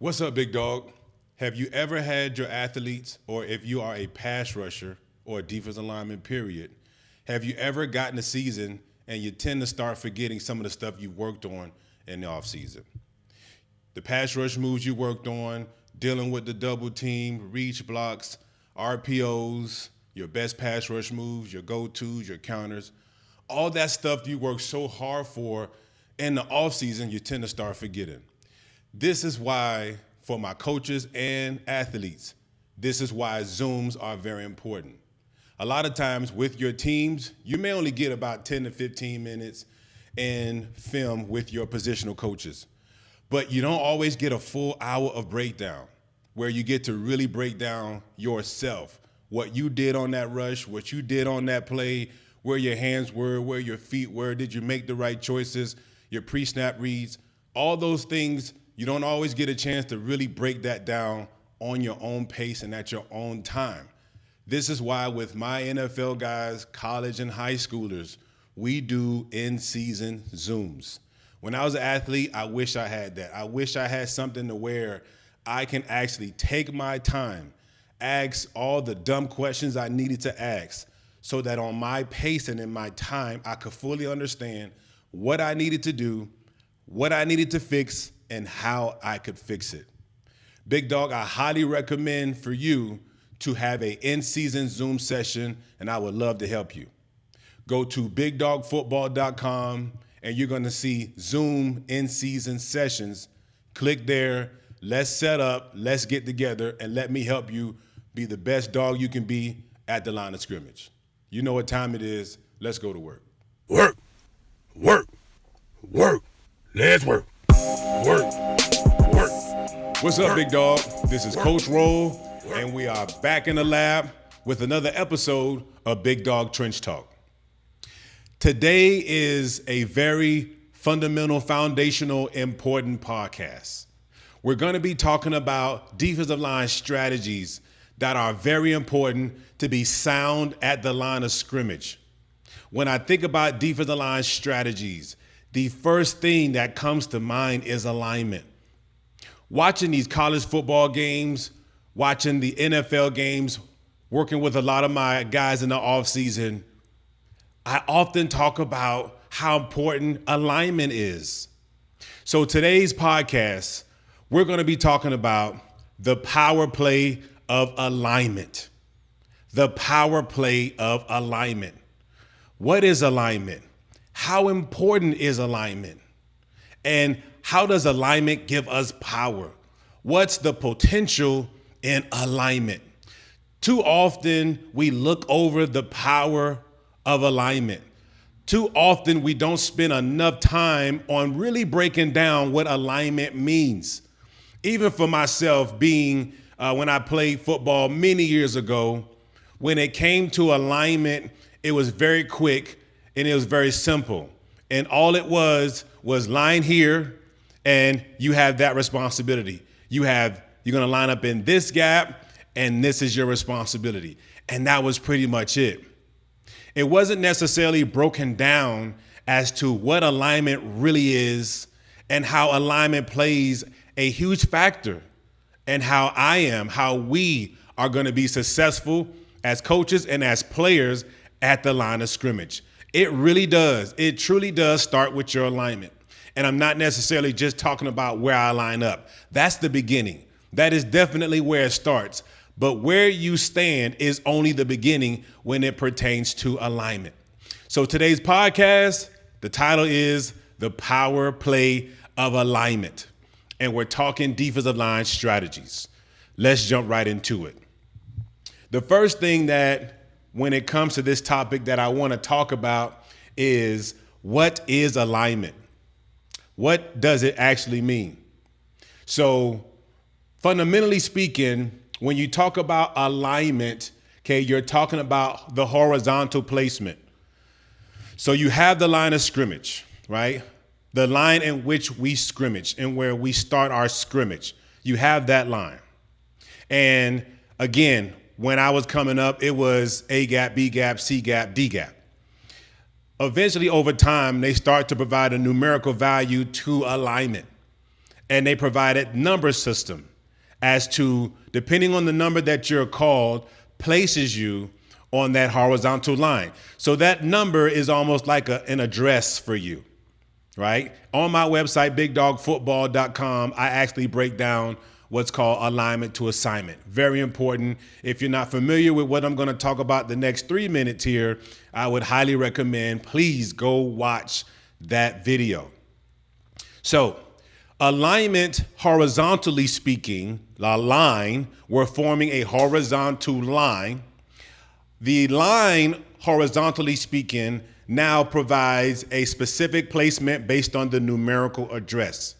What's up, Big Dawg? Have you ever had your athletes, or if you are a pass rusher or a defensive lineman, period, have you ever gotten a season and you tend to start forgetting some of the stuff you worked on in the offseason? The pass rush moves you worked on, dealing with the double team, reach blocks, RPOs, your best pass rush moves, your go-tos, your counters, all that stuff you worked so hard for in the offseason, you tend to start forgetting. This is why, for my coaches and athletes, this is why Zooms are very important. A lot of times with your teams, you may only get about 10 to 15 minutes in film with your positional coaches, but you don't always get a full hour of breakdown where you get to really break down yourself, what you did on that rush, what you did on that play, where your hands were, where your feet were, did you make the right choices, your pre-snap reads, all those things. You don't always get a chance to really break that down on your own pace and at your own time. This is why with my NFL guys, college and high schoolers, we do in-season Zooms. When I was an athlete, I wish I had that. I wish I had something to where I can actually take my time, ask all the dumb questions I needed to ask, so that on my pace and in my time, I could fully understand what I needed to do, what I needed to fix, and how I could fix it. Big Dawg, I highly recommend for you to have an in-season Zoom session, and I would love to help you. Go to bigdawgfootball.com, and you're gonna see Zoom in-season sessions. Click there, let's set up, let's get together, and let me help you be the best dog you can be at the line of scrimmage. You know what time it is, let's go to work. Work, work, work, let's work. Work, work. What's up, Big Dawg? This is Coach Roll, and we are back in the lab with another episode of Big Dawg Trench Talk. Today is a very fundamental, foundational, important podcast. We're going to be talking about defensive line strategies that are very important to be sound at the line of scrimmage. When I think about defensive line strategies, the first thing that comes to mind is alignment. Watching these college football games, watching the NFL games, working with a lot of my guys in the offseason, I often talk about how important alignment is. So today's podcast, we're going to be talking about the power play of alignment. The power play of alignment. What is alignment? How important is alignment? And how does alignment give us power? What's the potential in alignment? Too often we look over the power of alignment. Too often we don't spend enough time on really breaking down what alignment means. Even for myself, being when I played football many years ago, when it came to alignment, it was very quick and it was very simple. And all it was line here, and you have that responsibility. You're going to line up in this gap, and this is your responsibility. And that was pretty much it. It wasn't necessarily broken down as to what alignment really is and how alignment plays a huge factor in how we are going to be successful as coaches and as players at the line of scrimmage. It really does. It truly does start with your alignment. And I'm not necessarily just talking about where I line up. That's the beginning. That is definitely where it starts. But where you stand is only the beginning when it pertains to alignment. So today's podcast, the title is The Power Play of Alignment. And we're talking defensive line strategies. Let's jump right into it. The first thing that when it comes to this topic that I want to talk about is, what is alignment? What does it actually mean? So fundamentally speaking, when you talk about alignment, okay, you're talking about the horizontal placement. So you have the line of scrimmage, right? The line in which we scrimmage and where we start our scrimmage. You have that line. And again, when I was coming up, it was A gap, B gap, C gap, D gap. Eventually, over time, they start to provide a numerical value to alignment. and they provided number system as to, depending on the number that you're called, places you on that horizontal line. So that number is almost like an address for you, right? On my website, bigdawgfootball.com, I actually break down what's called alignment to assignment. Very important. If you're not familiar with what I'm going to talk about the next 3 minutes here, I would highly recommend, please go watch that video. So alignment, horizontally speaking, a line, we're forming a horizontal line. The line, horizontally speaking, now provides a specific placement based on the numerical address.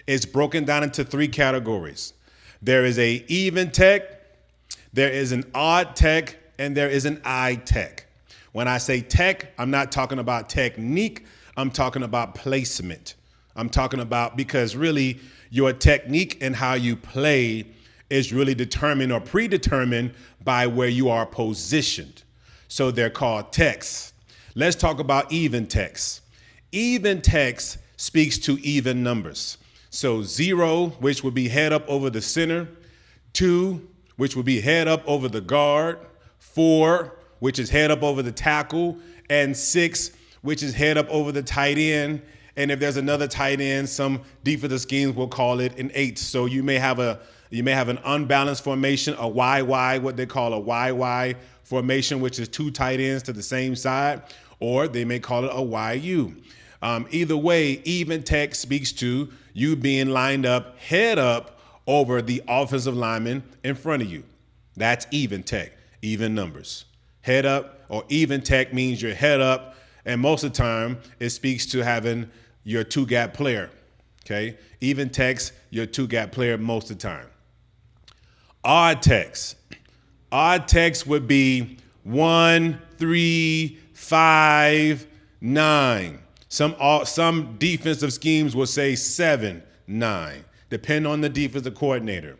It's broken down into 3 categories. There is a even tech, there is an odd tech, and there is an I tech. When I say tech, I'm not talking about technique, I'm talking about placement. I'm talking about, because really your technique and how you play is really determined or predetermined by where you are positioned. So they're called techs. Let's talk about even techs. Even techs speaks to even numbers. So 0, which would be head up over the center, 2, which would be head up over the guard, 4, which is head up over the tackle, and 6, which is head up over the tight end. And if there's another tight end, some defensive schemes will call it an 8. So you may have an unbalanced formation, a YY, what they call a YY formation, which is 2 tight ends to the same side, or they may call it a YU. Either way, even tech speaks to you being lined up, head up over the offensive lineman in front of you. That's even tech, even numbers. Head up or even tech means you're head up, and most of the time it speaks to having your 2-gap player, okay? Even techs, your 2-gap player most of the time. Odd techs. Odd techs would be 1, 3, 5, 9. Some defensive schemes will say 7, 9, depend on the defensive coordinator.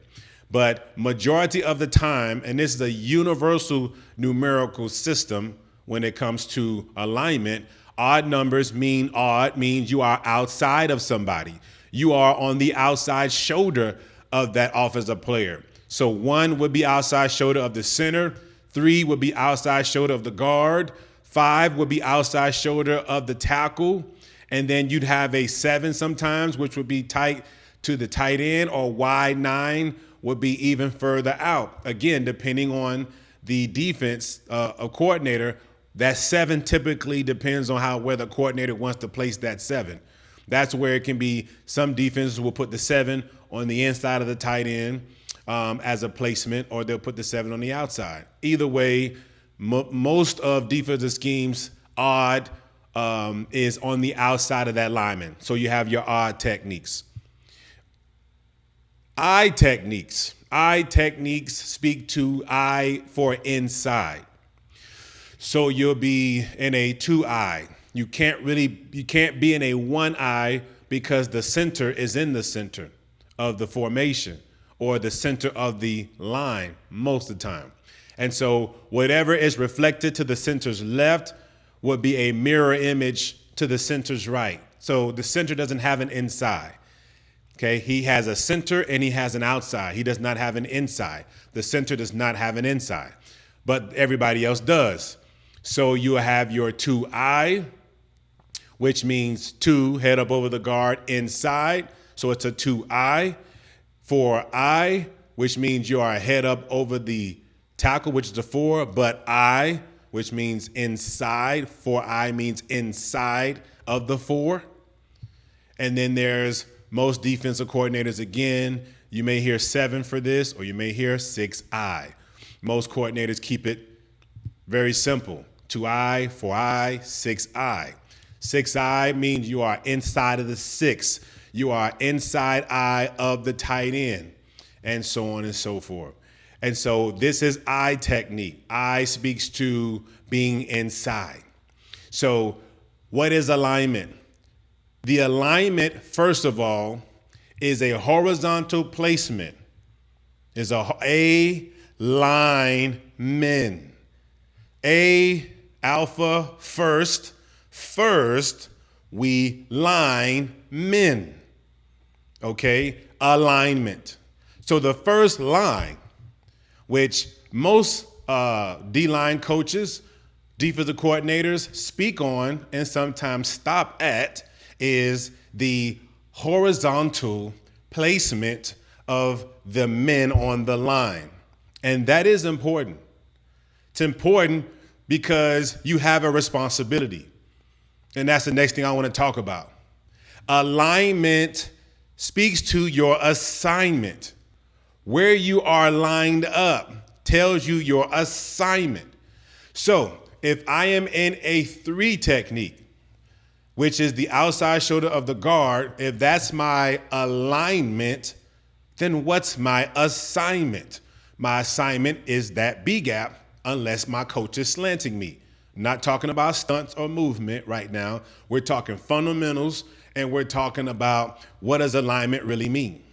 But majority of the time, and this is a universal numerical system when it comes to alignment, odd numbers mean odd means you are outside of somebody. You are on the outside shoulder of that offensive player. So 1 would be outside shoulder of the center, 3 would be outside shoulder of the guard, 5 would be outside shoulder of the tackle, and then you'd have a 7 sometimes, which would be tight to the tight end, or Y9 would be even further out. Again, depending on the defense coordinator, that 7 typically depends on where the coordinator wants to place that 7. That's where it can be, some defenses will put the 7 on the inside of the tight end as a placement, or they'll put the 7 on the outside. Either way, most of defensive schemes, odd is on the outside of that lineman. So you have your odd techniques. I techniques. I techniques speak to I for inside. So you'll be in a 2-eye. You can't be in a 1-eye because the center is in the center of the formation or the center of the line most of the time. And so whatever is reflected to the center's left would be a mirror image to the center's right. So the center doesn't have an inside. Okay, he has a center and he has an outside. He does not have an inside. The center does not have an inside, but everybody else does. So you have your 2-eye, which means 2 head up over the guard inside. So it's a 2-eye. 4-eye, which means you are head up over the tackle, which is a 4, but I, which means inside. 4-eye means inside of the 4. And then there's most defensive coordinators, again, you may hear 7 for this, or you may hear 6-eye. Most coordinators keep it very simple. 2-eye, 4-eye, 6-eye. 6-eye means you are inside of the 6. You are inside eye of the tight end, and so on and so forth. And so this is eye technique. Eye speaks to being inside. So what is alignment? The alignment, first of all, is a horizontal placement. Is a lineman. A alpha first we line men. Okay, alignment. So the first line, which most D-line coaches, defensive coordinators speak on and sometimes stop at, is the horizontal placement of the men on the line. And that is important. It's important because you have a responsibility. And that's the next thing I want to talk about. Alignment speaks to your assignment. Where you are lined up tells you your assignment. So if I am in a 3 technique, which is the outside shoulder of the guard, if that's my alignment, then what's my assignment? My assignment is that B gap, unless my coach is slanting me. I'm not talking about stunts or movement right now. We're talking fundamentals, and we're talking about what does alignment really mean.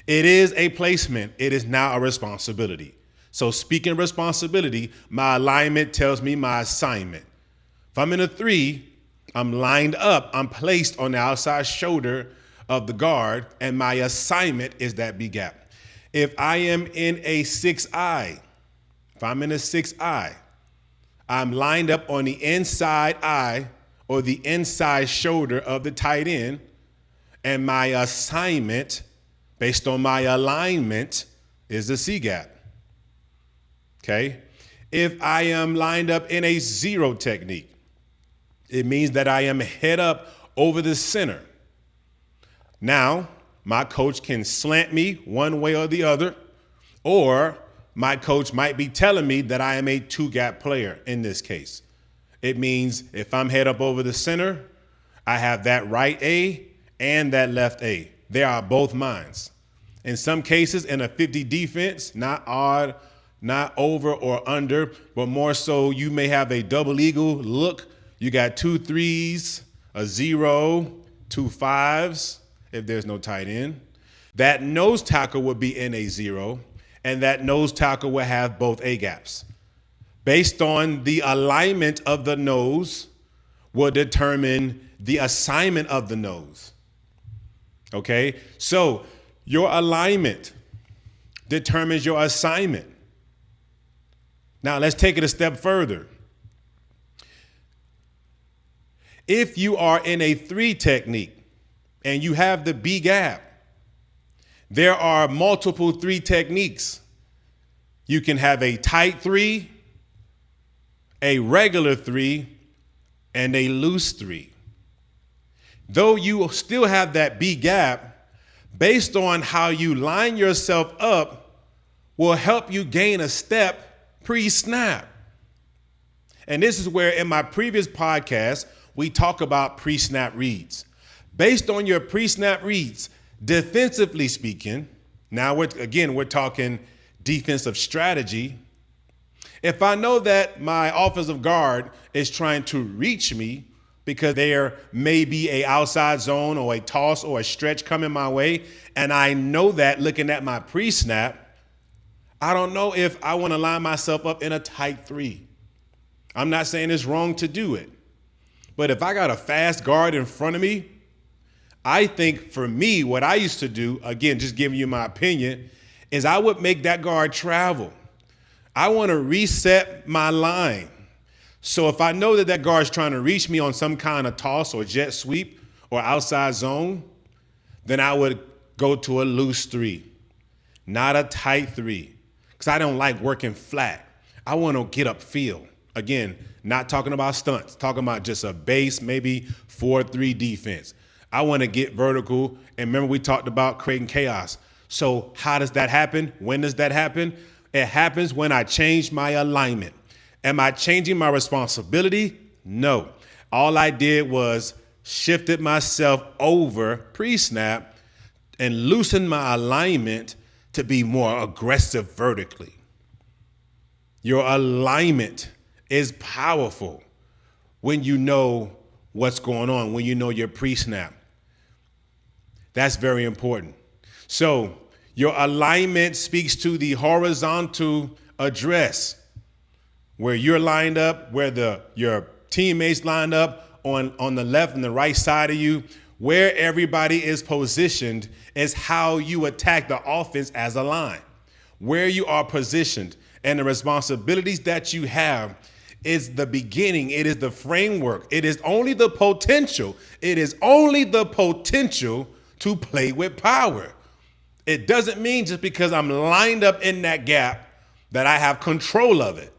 It is a placement. It is now a responsibility. So speaking responsibility, my alignment tells me my assignment. If I'm in a 3, I'm lined up. I'm placed on the outside shoulder of the guard, and my assignment is that B gap. If I am in a 6-eye, I'm lined up on the inside eye or the inside shoulder of the tight end, and my assignment, based on my alignment, is the C gap. Okay? If I am lined up in a 0 technique, it means that I am head up over the center. Now, my coach can slant me one way or the other, or my coach might be telling me that I am a 2-gap player in this case. It means if I'm head up over the center, I have that right A and that left A. They are both mine. In some cases, in a 50 defense, not odd, not over or under, but more so you may have a double eagle look. You got 2 3s, a 0, 2 5s, if there's no tight end. That nose tackle would be in a 0, and that nose tackle will have both A gaps. Based on the alignment of the nose will determine the assignment of the nose. Okay? So your alignment determines your assignment. Now let's take it a step further. If you are in a 3 technique and you have the B gap, there are multiple 3 techniques. You can have a tight 3, a regular 3, and a loose 3. Though you still have that B gap, based on how you line yourself up will help you gain a step pre-snap. And this is where in my previous podcast, we talk about pre-snap reads. Based on your pre-snap reads, defensively speaking, now we're talking defensive strategy. If I know that my offensive guard is trying to reach me because there may be a outside zone or a toss or a stretch coming my way, and I know that looking at my pre-snap, I don't know if I want to line myself up in a tight 3. I'm not saying it's wrong to do it. But if I got a fast guard in front of me, I think for me, what I used to do, again, just giving you my opinion, is I would make that guard travel. I want to reset my line. So if I know that guard's trying to reach me on some kind of toss or jet sweep or outside zone, then I would go to a loose 3, not a tight 3, because I don't like working flat. I want to get upfield. Again, not talking about stunts, talking about just a base, maybe 4-3 defense. I want to get vertical. And remember, we talked about creating chaos. So how does that happen? When does that happen? It happens when I change my alignment. Am I changing my responsibility? No. All I did was shifted myself over pre-snap and loosened my alignment to be more aggressive vertically. Your alignment is powerful when you know what's going on, when you know your pre-snap. That's very important. So your alignment speaks to the horizontal address, where you're lined up, where your teammates lined up on the left and the right side of you, Where everybody is positioned is how you attack the offense as a line. Where you are positioned and the responsibilities that you have is the beginning. It is the framework. It is only the potential. It is only the potential to play with power. It doesn't mean just because I'm lined up in that gap that I have control of it.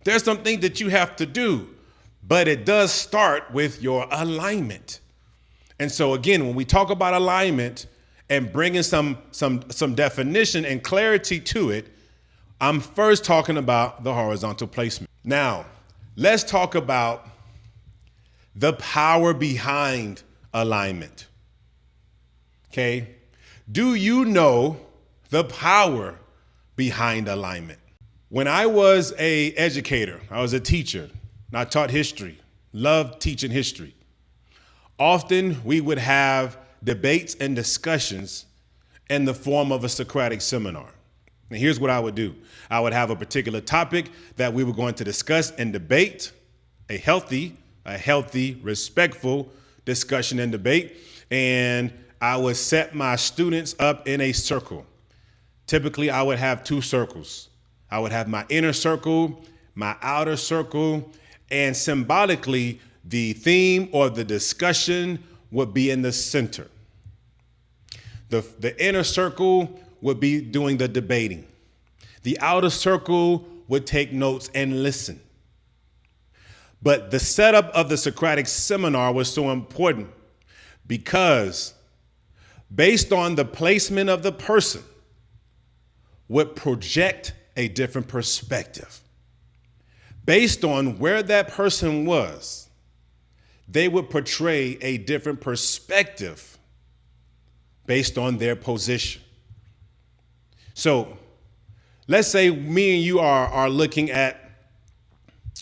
There's some things that you have to do, but it does start with your alignment. And so again, when we talk about alignment and bringing some definition and clarity to it, I'm first talking about the horizontal placement. Now, let's talk about the power behind alignment. Okay? Do you know the power behind alignment? When I was an educator, I was a teacher, and I taught history, loved teaching history. Often we would have debates and discussions in the form of a Socratic seminar. And here's what I would do. I would have a particular topic that we were going to discuss and debate, a healthy, respectful discussion and debate. And I would set my students up in a circle. Typically, I would have two circles. I would have my inner circle, my outer circle, and symbolically, the theme or the discussion would be in the center. The inner circle would be doing the debating. The outer circle would take notes and listen. But the setup of the Socratic seminar was so important because based on the placement of the person would project a different perspective. Based on where that person was, they would portray a different perspective based on their position. So let's say me and you are looking at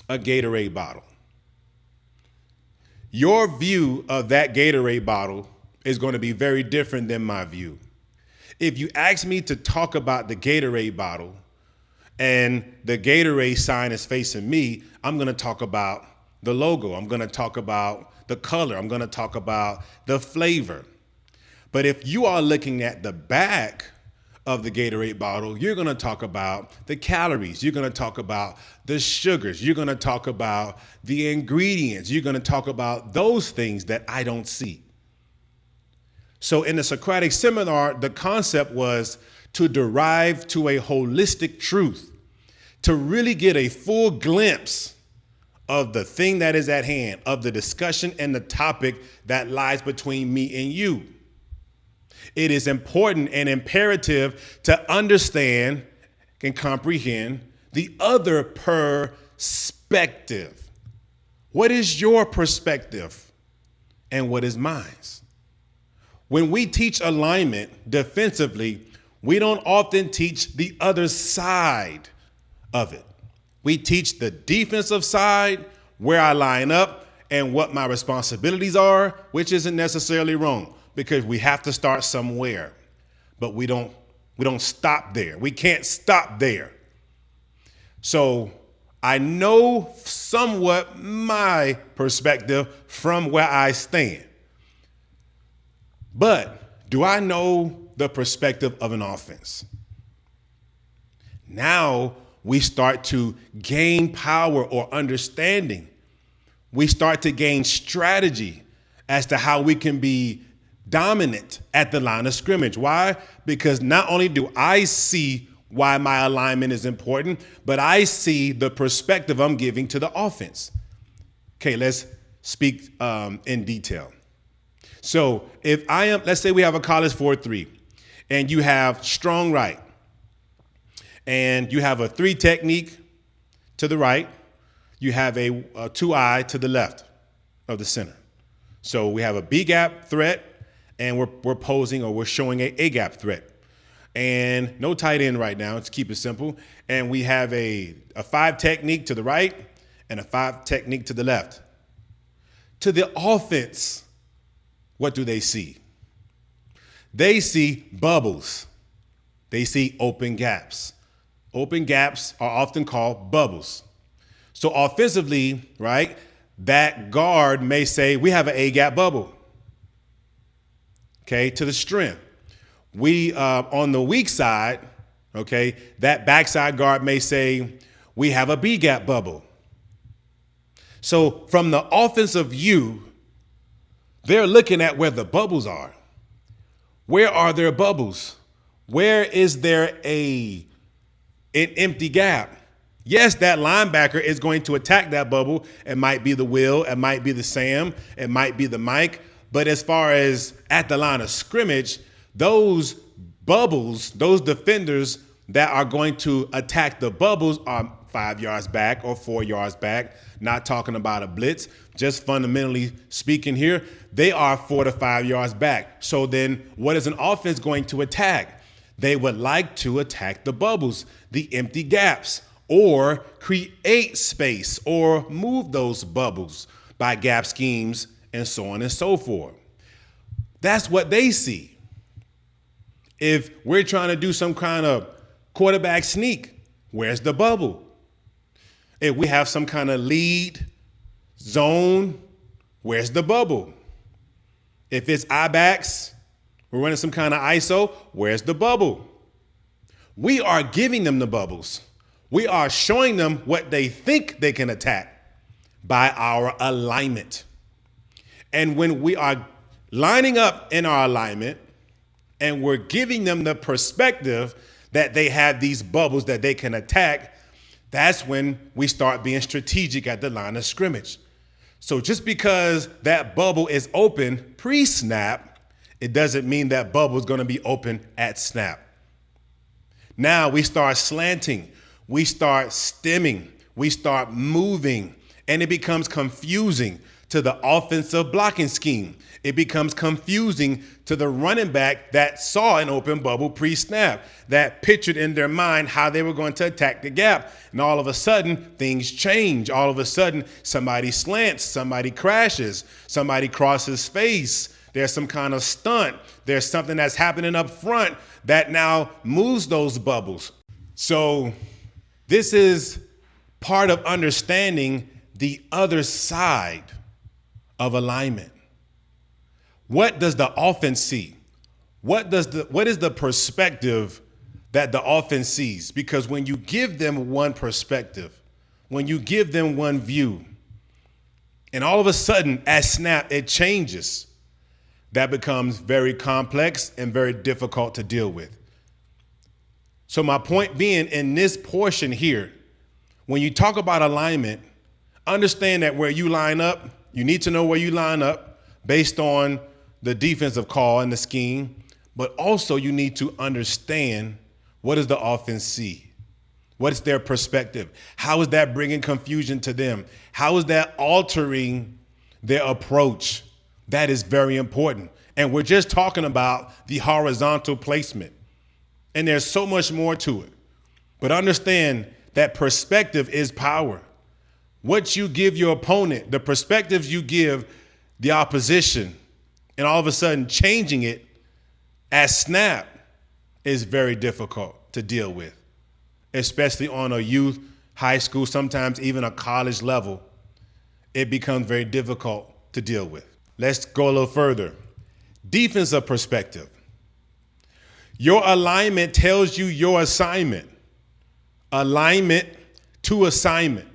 a Gatorade bottle. Your view of that Gatorade bottle is going to be very different than my view. If you ask me to talk about the Gatorade bottle and the Gatorade sign is facing me, I'm going to talk about the logo. I'm going to talk about the color. I'm going to talk about the flavor. But if you are looking at the back of the Gatorade bottle, you're going to talk about the calories. You're going to talk about the sugars. You're going to talk about the ingredients. You're going to talk about those things that I don't see. So in the Socratic seminar, the concept was to derive to a holistic truth, to really get a full glimpse of the thing that is at hand, of the discussion and the topic that lies between me and you. It is important and imperative to understand and comprehend the other perspective. What is your perspective and what is mine? When we teach alignment defensively, we don't often teach the other side of it. We teach the defensive side, where I line up and what my responsibilities are, which isn't necessarily wrong because we have to start somewhere, but we don't stop there. We can't stop there. So I know somewhat my perspective from where I stand. But do I know the perspective of an offense? Now we start to gain power or understanding. We start to gain strategy as to how we can be dominant at the line of scrimmage. Why? Because not only do I see why my alignment is important, but I see the perspective I'm giving to the offense. Okay, let's speak in detail. So if let's say we have a college 4-3 and you have strong right and you have a 3 technique to the right, you have a 2-eye to the left of the center. So we have a B gap threat and we're posing or we're showing a A gap threat. And no tight end right now, let's keep it simple. And we have a 5 technique to the right and a 5 technique to the left. To the offense, what do they see? They see bubbles. They see open gaps. Open gaps are often called bubbles. So offensively, right, that guard may say, we have an A-gap bubble. okay, to the strength. We, on the weak side, okay, that backside guard may say, we have a B gap bubble. So from the offensive view, they're looking at where the bubbles are. Where are their bubbles? Where is there an empty gap? Yes, that linebacker is going to attack that bubble. It might be the Will, it might be the Sam, it might be the Mike. But as far as at the line of scrimmage, those bubbles, those defenders that are going to attack the bubbles are 5 yards back or 4 yards back. Not talking about a blitz, just fundamentally speaking here, they are 4 to 5 yards back. So then what is an offense going to attack? They would like to attack the bubbles, the empty gaps, or create space or move those bubbles by gap schemes and so on and so forth. That's what they see. If we're trying to do some kind of quarterback sneak, where's the bubble? If we have some kind of lead zone, where's the bubble? If it's I-backs, we're running some kind of ISO, where's the bubble? We are giving them the bubbles. We are showing them what they think they can attack by our alignment. And when we are lining up in our alignment and we're giving them the perspective that they have these bubbles that they can attack, that's when we start being strategic at the line of scrimmage. So just because that bubble is open pre-snap, it doesn't mean that bubble is going to be open at snap. Now we start slanting, we start stemming, we start moving, and it becomes confusing to the offensive blocking scheme. It becomes confusing to the running back that saw an open bubble pre-snap, that pictured in their mind how they were going to attack the gap. And all of a sudden, things change. All of a sudden, somebody slants, somebody crashes, somebody crosses face. There's some kind of stunt. There's something that's happening up front that now moves those bubbles. So this is part of understanding the other side of alignment. What does the offense see? What is the perspective that the offense sees? Because when you give them one perspective, when you give them one view, and all of a sudden at snap it changes, that becomes very complex and very difficult to deal with. So my point being, in this portion here, when you talk about alignment, understand that where you line up, you need to know where you line up based on the defensive call and the scheme, but also you need to understand, what does the offense see? What is their perspective? How is that bringing confusion to them? How is that altering their approach? That is very important. And we're just talking about the horizontal placement. And there's so much more to it. But understand that perspective is power. What you give your opponent, the perspectives you give the opposition, and all of a sudden changing it at snap is very difficult to deal with, especially on a youth, high school, sometimes even a college level. It becomes very difficult to deal with. Let's go a little further. Defensive perspective. Your alignment tells you your assignment. Alignment to assignment.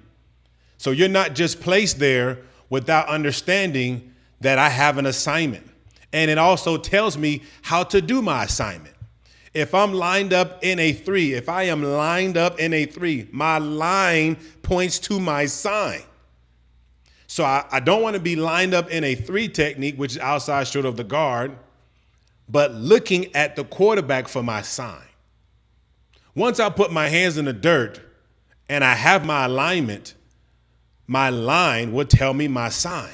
So you're not just placed there without understanding that I have an assignment. And it also tells me how to do my assignment. If I'm lined up in a 3, if I am lined up in a 3, my line points to my sign. So I don't want to be lined up in a 3 technique, which is outside short of the guard, but looking at the quarterback for my sign. Once I put my hands in the dirt and I have my alignment, my line will tell me my sign.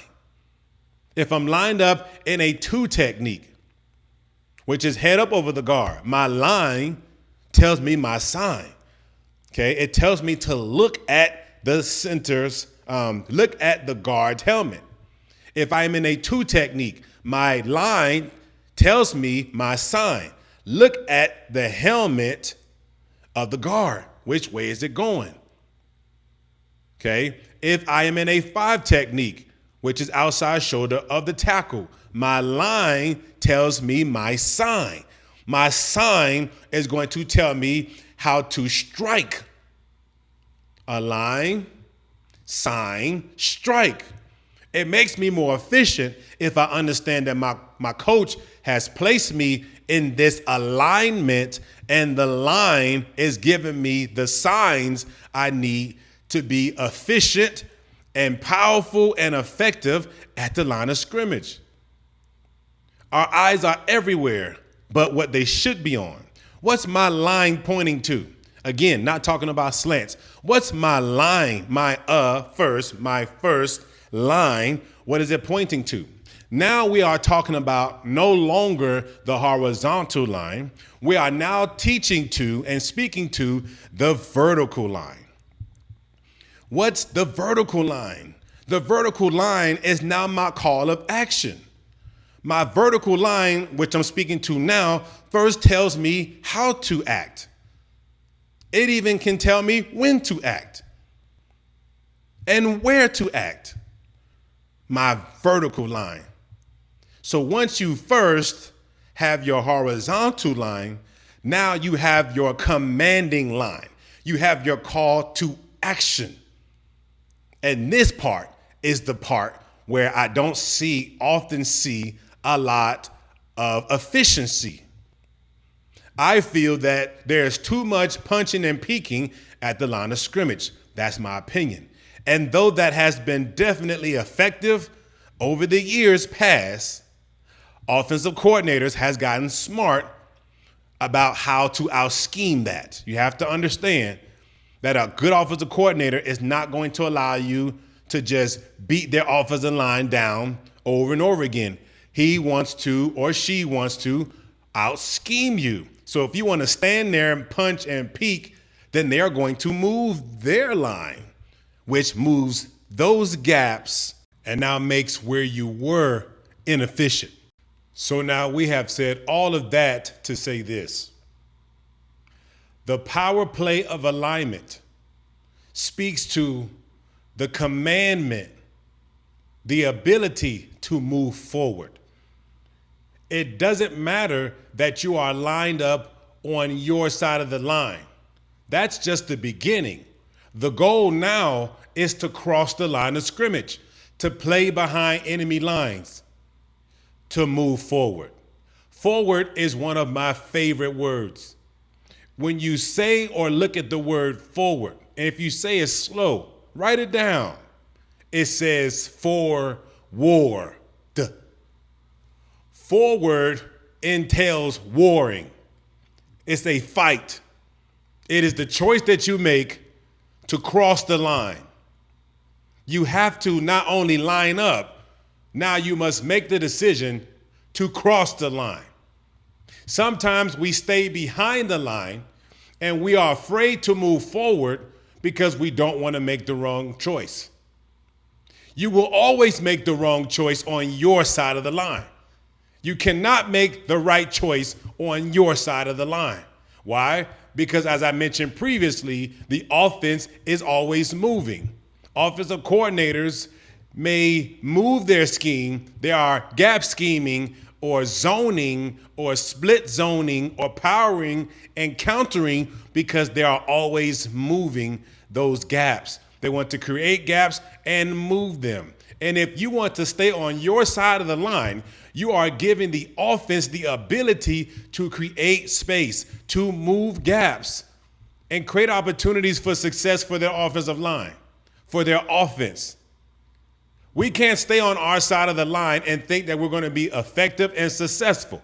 If I'm lined up in a 2 technique, which is head up over the guard, my line tells me my sign. Okay, it tells me to look at the center's, look at the guard's helmet. If I'm in a 2 technique, my line tells me my sign. Look at the helmet of the guard. Which way is it going? Okay, if I am in a 5 technique, which is outside shoulder of the tackle. My line tells me my sign. My sign is going to tell me how to strike. Align, sign, strike. It makes me more efficient if I understand that my coach has placed me in this alignment and the line is giving me the signs I need to be efficient and powerful and effective at the line of scrimmage. Our eyes are everywhere, but what they should be on. What's my line pointing to? Again, not talking about slants. What's my line? My first line. What is it pointing to? Now we are talking about no longer the horizontal line. We are now teaching to and speaking to the vertical line. What's the vertical line? The vertical line is now my call of action. My vertical line, which I'm speaking to now, first tells me how to act. It even can tell me when to act and where to act. My vertical line. So once you first have your horizontal line, now you have your commanding line. You have your call to action. And this part is the part where I don't often see a lot of efficiency. I feel that there's too much punching and peeking at the line of scrimmage. That's my opinion. And though that has been definitely effective over the years past, offensive coordinators has gotten smart about how to out-scheme that. You have to understand that a good offensive coordinator is not going to allow you to just beat their offensive line down over and over again. He wants to, or she wants to, out-scheme you. So if you want to stand there and punch and peek, then they're going to move their line, which moves those gaps and now makes where you were inefficient. So now we have said all of that to say this. The power play of alignment speaks to the commandment, the ability to move forward. It doesn't matter that you are lined up on your side of the line. That's just the beginning. The goal now is to cross the line of scrimmage, to play behind enemy lines, to move forward. Forward is one of my favorite words. When you say or look at the word forward, and if you say it slow, write it down. It says for war. Forward entails warring. It's a fight. It is the choice that you make to cross the line. You have to not only line up, now you must make the decision to cross the line. Sometimes we stay behind the line and we are afraid to move forward because we don't want to make the wrong choice. You will always make the wrong choice on your side of the line. You cannot make the right choice on your side of the line. Why? Because as I mentioned previously, the offense is always moving. Offensive coordinators may move their scheme. They are gap scheming or zoning or split zoning or powering and countering because they are always moving those gaps. They want to create gaps and move them. And if you want to stay on your side of the line, you are giving the offense the ability to create space, to move gaps, and create opportunities for success for their offensive line, for their offense. We can't stay on our side of the line and think that we're going to be effective and successful.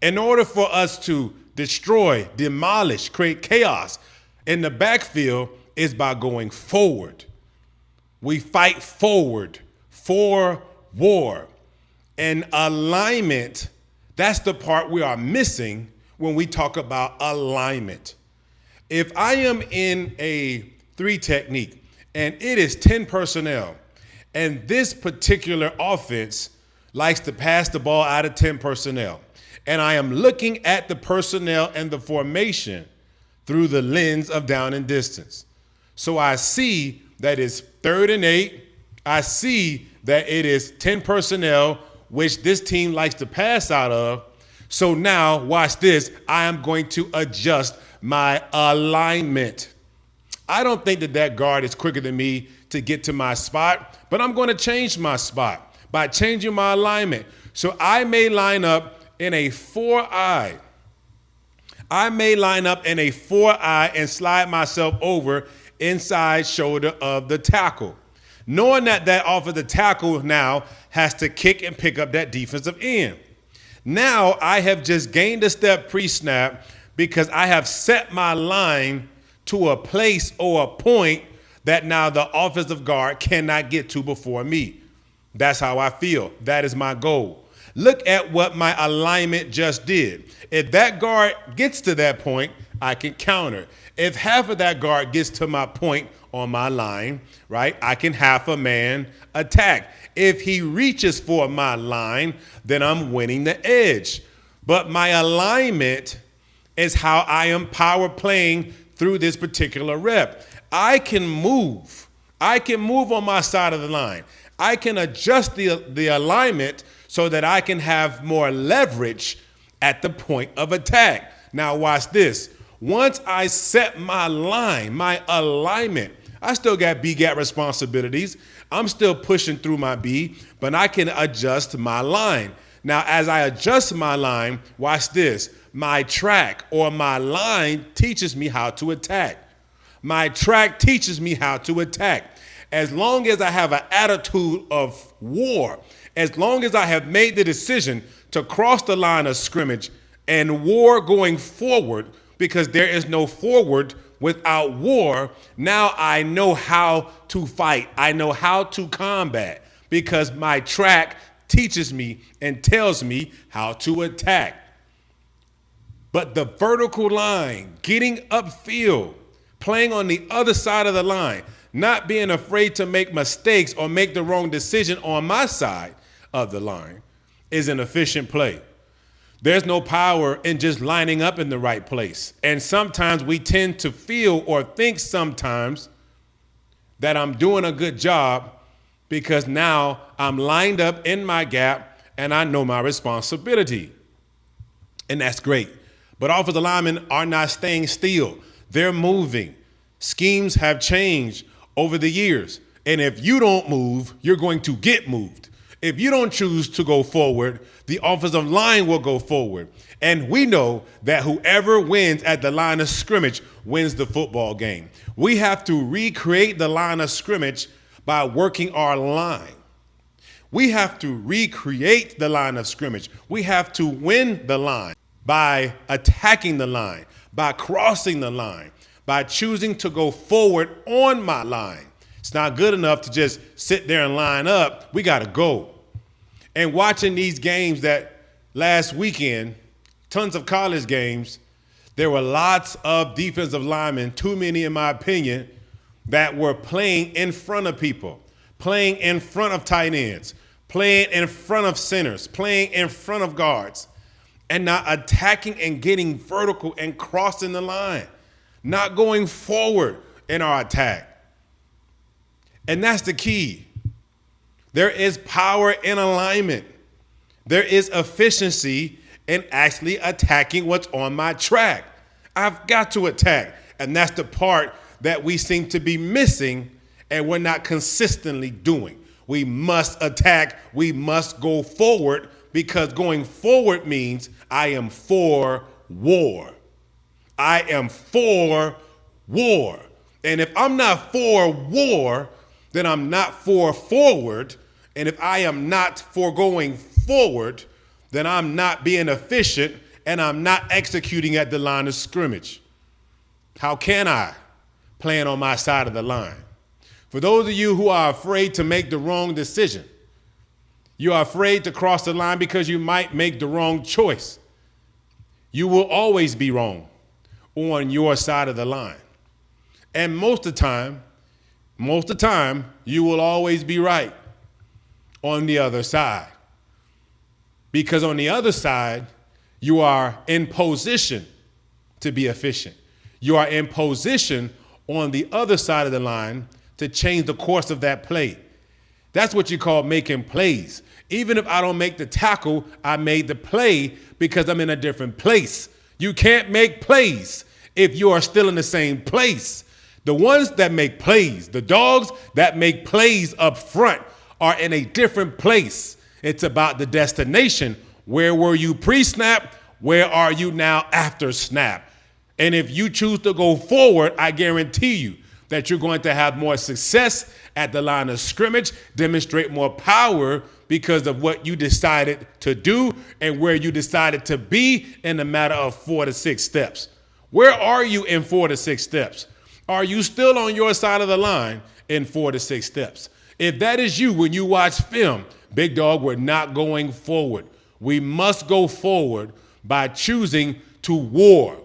In order for us to destroy, demolish, create chaos in the backfield is by going forward. We fight forward for war. And alignment, that's the part we are missing when we talk about alignment. If I am in a 3 technique and it is 10 personnel, and this particular offense likes to pass the ball out of 10 personnel, and I am looking at the personnel and the formation through the lens of down and distance. So I see that it's 3rd and 8, I see that it is 10 personnel, which this team likes to pass out of. So now, watch this. I am going to adjust my alignment. I don't think that guard is quicker than me to get to my spot, but I'm going to change my spot by changing my alignment. So I may line up in a 4-eye. I may line up in a 4-eye and slide myself over inside shoulder of the tackle, knowing that offensive tackle now has to kick and pick up that defensive end. Now I have just gained a step pre-snap because I have set my line to a place or a point that now the offensive guard cannot get to before me. That's how I feel. That is my goal. Look at what my alignment just did. If that guard gets to that point, I can counter. If half of that guard gets to my point on my line, right, I can half a man attack. If he reaches for my line, then I'm winning the edge. But my alignment is how I am power playing through this particular rep. I can move. I can move on my side of the line. I can adjust the alignment so that I can have more leverage at the point of attack. Now watch this. Once I set my line, my alignment, I still got B gap responsibilities. I'm still pushing through my B, but I can adjust my line. Now, as I adjust my line, watch this. My track or my line teaches me how to attack. My track teaches me how to attack. As long as I have an attitude of war, as long as I have made the decision to cross the line of scrimmage and war going forward, because there is no forward without war, now I know how to fight. I know how to combat because my track teaches me and tells me how to attack. But the vertical line, getting upfield, playing on the other side of the line, not being afraid to make mistakes or make the wrong decision on my side of the line is an efficient play. There's no power in just lining up in the right place. And sometimes we tend to feel or think sometimes that I'm doing a good job because now I'm lined up in my gap and I know my responsibility. And that's great. But offensive linemen are not staying still. They're moving. Schemes have changed over the years. And if you don't move, you're going to get moved. If you don't choose to go forward, the offensive line will go forward. And we know that whoever wins at the line of scrimmage wins the football game. We have to recreate the line of scrimmage by working our line. We have to recreate the line of scrimmage. We have to win the line by attacking the line, by crossing the line, by choosing to go forward on my line. It's not good enough to just sit there and line up. We got to go. And watching these games that last weekend, tons of college games, there were lots of defensive linemen, too many in my opinion, that were playing in front of people, playing in front of tight ends, playing in front of centers, playing in front of guards, and not attacking and getting vertical and crossing the line, not going forward in our attack. And that's the key. There is power in alignment. There is efficiency in actually attacking what's on my track. I've got to attack. And that's the part that we seem to be missing and we're not consistently doing. We must attack. We must go forward because going forward means I am for war. I am for war. And if I'm not for war, then I'm not for forward. And if I am not for going forward, then I'm not being efficient and I'm not executing at the line of scrimmage. How can I plan on my side of the line? For those of you who are afraid to make the wrong decision, you are afraid to cross the line because you might make the wrong choice. You will always be wrong on your side of the line. And most of the time, you will always be right on the other side. Because on the other side, you are in position to be efficient. You are in position on the other side of the line to change the course of that play. That's what you call making plays. Even if I don't make the tackle, I made the play because I'm in a different place. You can't make plays if you are still in the same place. The ones that make plays, the dogs that make plays up front, are in a different place. It's about the destination. Where were you pre-snap? Where are you now after snap? And if you choose to go forward, I guarantee you that you're going to have more success at the line of scrimmage, demonstrate more power because of what you decided to do and where you decided to be in a matter of 4 to 6 steps. Where are you in 4 to 6 steps? Are you still on your side of the line in 4 to 6 steps? If that is you when you watch film, Big Dawg, we're not going forward. We must go forward by choosing to war,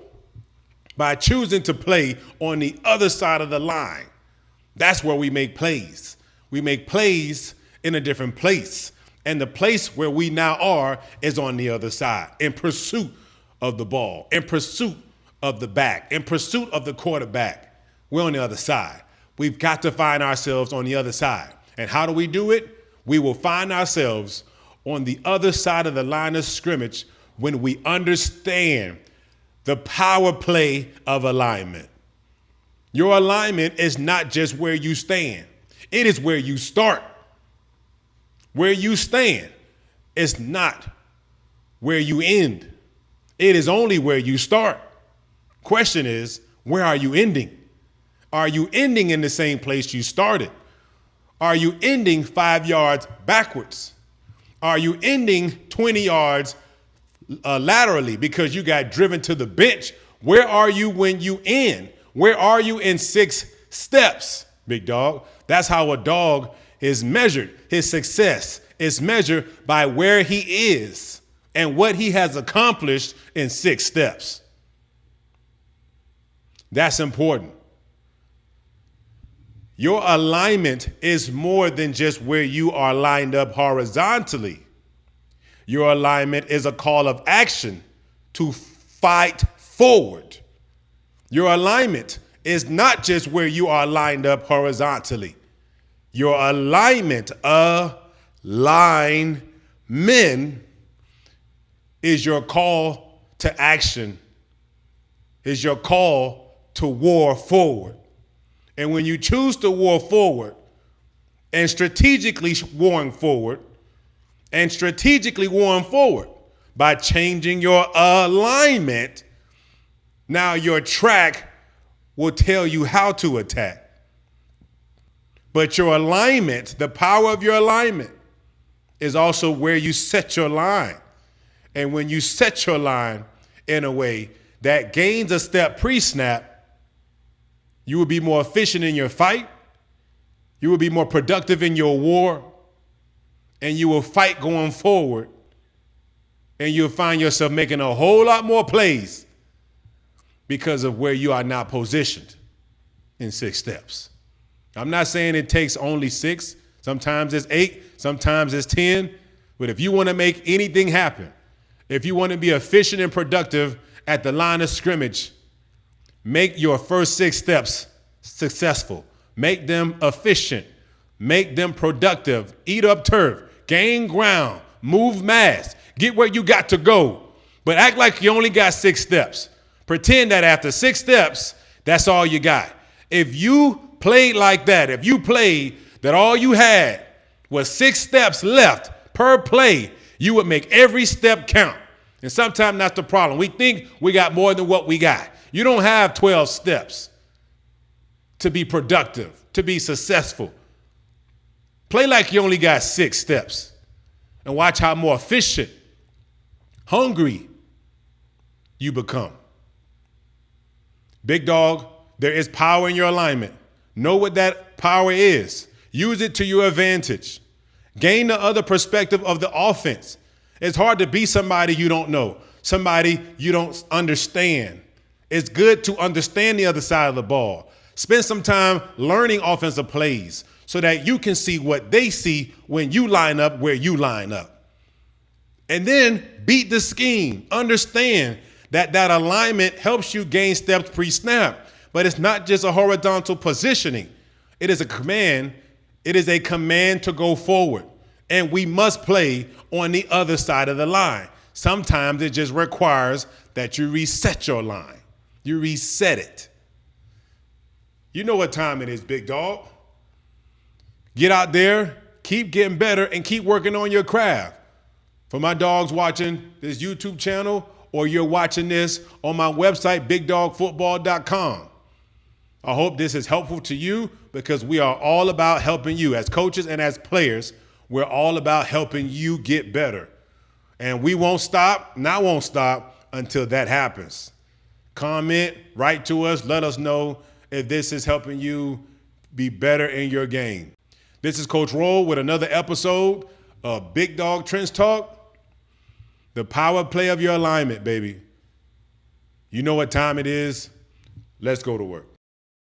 by choosing to play on the other side of the line. That's where we make plays. We make plays in a different place. And the place where we now are is on the other side, in pursuit of the ball, in pursuit of the back, in pursuit of the quarterback. We're on the other side. We've got to find ourselves on the other side. And how do we do it? We will find ourselves on the other side of the line of scrimmage when we understand the power play of alignment. Your alignment is not just where you stand. It is where you start. Where you stand is not where you end. It is only where you start. Question is, where are you ending? Are you ending in the same place you started? Are you ending 5 yards backwards? Are you ending 20 yards laterally because you got driven to the bench? Where are you when you end? Where are you in 6 steps, Big Dawg? That's how a dog is measured. His success is measured by where he is and what he has accomplished in 6 steps. That's important. Your alignment is more than just where you are lined up horizontally. Your alignment is a call of action to fight forward. Your alignment is not just where you are lined up horizontally. Your alignment, men, is your call to action, is your call to war forward. And when you choose to war forward and strategically warring forward by changing your alignment, now your track will tell you how to attack. But your alignment, the power of your alignment, is also where you set your line. And when you set your line in a way that gains a step pre-snap, you will be more efficient in your fight. You will be more productive in your war. And you will fight going forward. And you'll find yourself making a whole lot more plays because of where you are now positioned in 6 steps. I'm not saying it takes only 6. Sometimes it's 8. Sometimes it's 10. But if you want to make anything happen, if you want to be efficient and productive at the line of scrimmage, make your first 6 steps successful. Make them efficient. Make them productive. Eat up turf. Gain ground. Move mass. Get where you got to go. But act like you only got 6 steps. Pretend that after 6 steps, that's all you got. If you played like that, if you played that all you had was 6 steps left per play, you would make every step count. And sometimes that's the problem. We think we got more than what we got. You don't have 12 steps to be productive, to be successful. Play like you only got 6 steps and watch how more efficient, hungry you become. Big Dawg, there is power in your alignment. Know what that power is. Use it to your advantage. Gain the other perspective of the offense. It's hard to be somebody you don't know, somebody you don't understand. It's good to understand the other side of the ball. Spend some time learning offensive plays so that you can see what they see when you line up where you line up. And then beat the scheme. Understand that alignment helps you gain steps pre-snap. But it's not just a horizontal positioning. It is a command It is a command to go forward, and we must play on the other side of the line. Sometimes it just requires that you reset your line. You reset it. You know what time it is, Big Dawg. Get out there, keep getting better, and keep working on your craft. For my dogs watching this YouTube channel, or you're watching this on my website, bigdogfootball.com. I hope this is helpful to you, because we are all about helping you. As coaches and as players, we're all about helping you get better. And we won't stop, and I won't stop until that happens. Comment, write to us, let us know if this is helping you be better in your game. This is Coach Roll with another episode of Big Dawg Trench Talk. The power play of your alignment, baby. You know what time it is. Let's go to work.